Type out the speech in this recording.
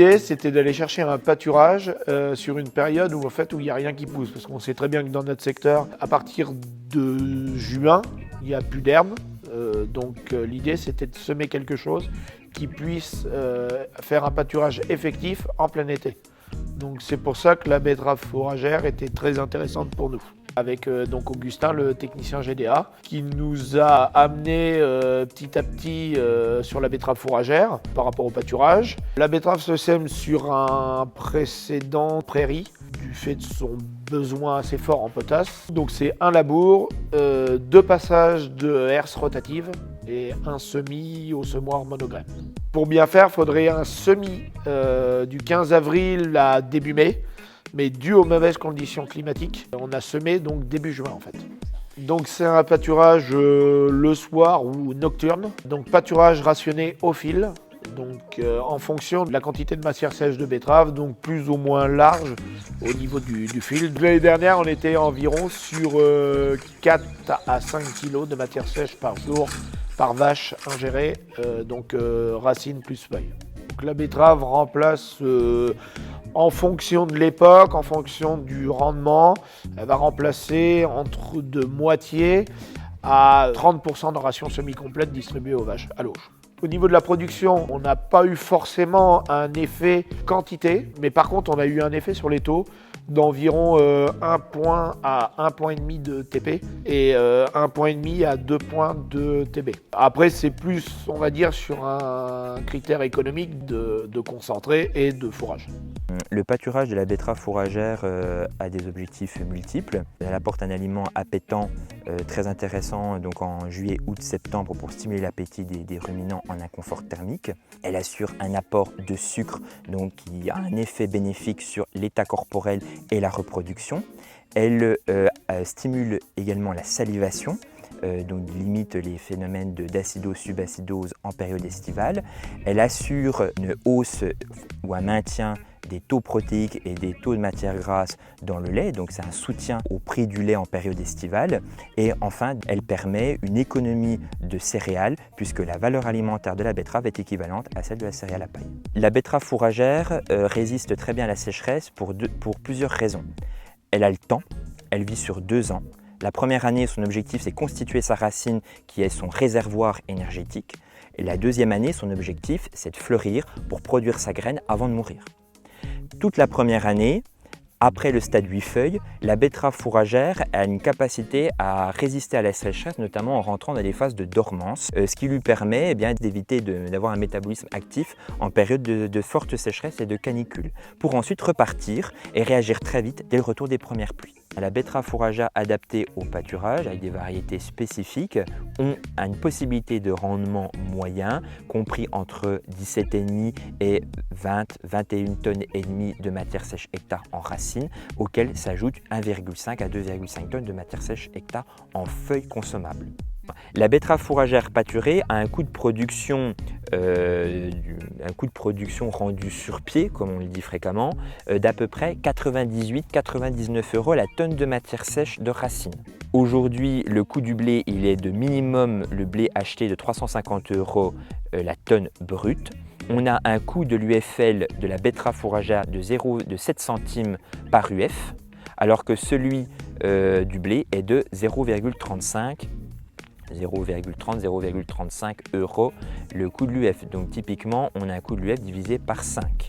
l'idée, c'était d'aller chercher un pâturage sur une période où il n'y a rien qui pousse. Parce qu'on sait très bien que dans notre secteur, à partir de juin, il n'y a plus d'herbe. Donc l'idée, c'était de semer quelque chose qui puisse faire un pâturage effectif en plein été. Donc c'est pour ça que la betterave fourragère était très intéressante pour nous. Avec donc Augustin, le technicien GDA, qui nous a amené petit à petit sur la betterave fourragère par rapport au pâturage. La betterave se sème sur un précédent prairie du fait de son besoin assez fort en potasse. Donc c'est un labour, 2 passages de herse rotative et un semis au semoir monograine. Pour bien faire, il faudrait un semis du 15 avril à début mai. Mais dû aux mauvaises conditions climatiques, on a semé donc début juin en fait. Donc c'est un pâturage le soir ou nocturne, donc pâturage rationné au fil, donc en fonction de la quantité de matière sèche de betterave, donc plus ou moins large au niveau du fil. L'année dernière, on était environ sur 4 à 5 kg de matière sèche par jour par vache ingérée, donc racine plus feuille. Donc la betterave remplace en fonction de l'époque, en fonction du rendement, elle va remplacer entre de moitié à 30% de ration semi-complète distribuée aux vaches à l'auge. Au niveau de la production, on n'a pas eu forcément un effet quantité, mais par contre on a eu un effet sur les taux d'environ 1 point à 1,5 point de TP et 1,5 point à 2 points de TB. Après c'est plus, on va dire, sur un critère économique de concentré et de fourrage. Le pâturage de la betterave fourragère a des objectifs multiples. Elle apporte un aliment appétant très intéressant donc en juillet, août, septembre pour stimuler l'appétit des ruminants en inconfort thermique. Elle assure un apport de sucre donc qui a un effet bénéfique sur l'état corporel et la reproduction. Elle stimule également la salivation. Donc limite les phénomènes d'acidose-subacidose en période estivale. Elle assure une hausse ou un maintien des taux protéiques et des taux de matière grasse dans le lait, donc c'est un soutien au prix du lait en période estivale. Et enfin, elle permet une économie de céréales puisque la valeur alimentaire de la betterave est équivalente à celle de la céréale à paille. La betterave fourragère résiste très bien à la sécheresse pour plusieurs raisons. Elle a le temps, elle vit sur 2 ans. La première année, son objectif, c'est constituer sa racine qui est son réservoir énergétique. Et la deuxième année, son objectif, c'est de fleurir pour produire sa graine avant de mourir. Toute la première année, après le stade 8 feuilles, la betterave fourragère a une capacité à résister à la sécheresse, notamment en rentrant dans des phases de dormance, ce qui lui permet d'éviter d'avoir un métabolisme actif en période de forte sécheresse et de canicule, pour ensuite repartir et réagir très vite dès le retour des premières pluies. La betterave fourragère adaptée au pâturage avec des variétés spécifiques ont une possibilité de rendement moyen compris entre 17,5 et 21 tonnes et demie de matière sèche hectare en racine, auquel s'ajoute 1,5 à 2,5 tonnes de matière sèche hectare en feuilles consommables. La betterave fourragère pâturée a un coût de production rendu sur pied, comme on le dit fréquemment, d'à peu près 98-99 € la tonne de matière sèche de racine. Aujourd'hui, le coût du blé, il est de minimum le blé acheté de 350 € la tonne brute. On a un coût de l'UFL de la betterave fourragère de 7 centimes par UF, alors que celui du blé est de 0,30-0,35 € le coût de l'UF. Donc typiquement, on a un coût de l'UF divisé par 5.